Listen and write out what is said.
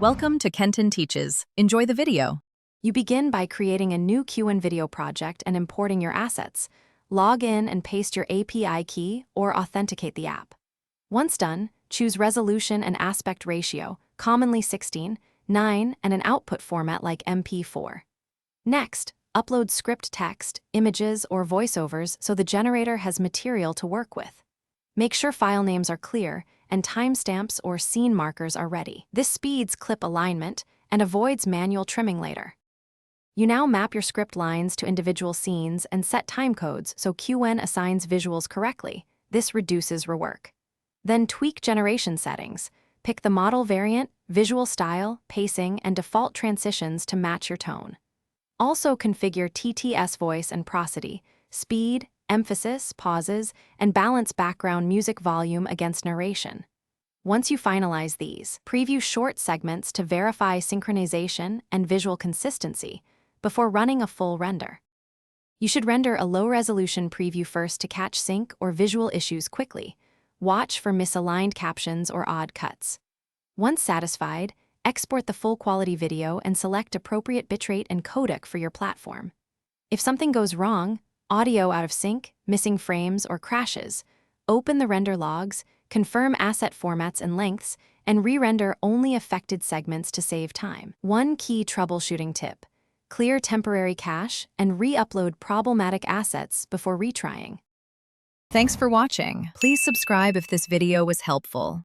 Welcome to Kenton Teaches. Enjoy the video. You begin by creating a new QWen Video project and importing your assets. Log in and paste your API key or authenticate the app. Once done, choose resolution and aspect ratio, commonly 16:9, and an output format like MP4. Next, upload script text, images, or voiceovers so the generator has material to work with. Make sure file names are clear and timestamps or scene markers are ready. This speeds clip alignment and avoids manual trimming later. You now map your script lines to individual scenes and set timecodes so QWen assigns visuals correctly. This reduces rework. Then tweak generation settings. Pick the model variant, visual style, pacing, and default transitions to match your tone. Also configure TTS voice and prosody, speed, emphasis, pauses, and balance background music volume against narration. Once you finalize these, preview short segments to verify synchronization and visual consistency before running a full render. You should render a low-resolution preview first to catch sync or visual issues quickly. Watch for misaligned captions or odd cuts. Once satisfied, export the full-quality video and select appropriate bitrate and codec for your platform. If something goes wrong, audio out of sync, missing frames, or crashes, open the render logs, confirm asset formats and lengths, and re-render only affected segments to save time. One key troubleshooting tip: clear temporary cache and re-upload problematic assets before retrying. Thanks for watching. Please subscribe if this video was helpful.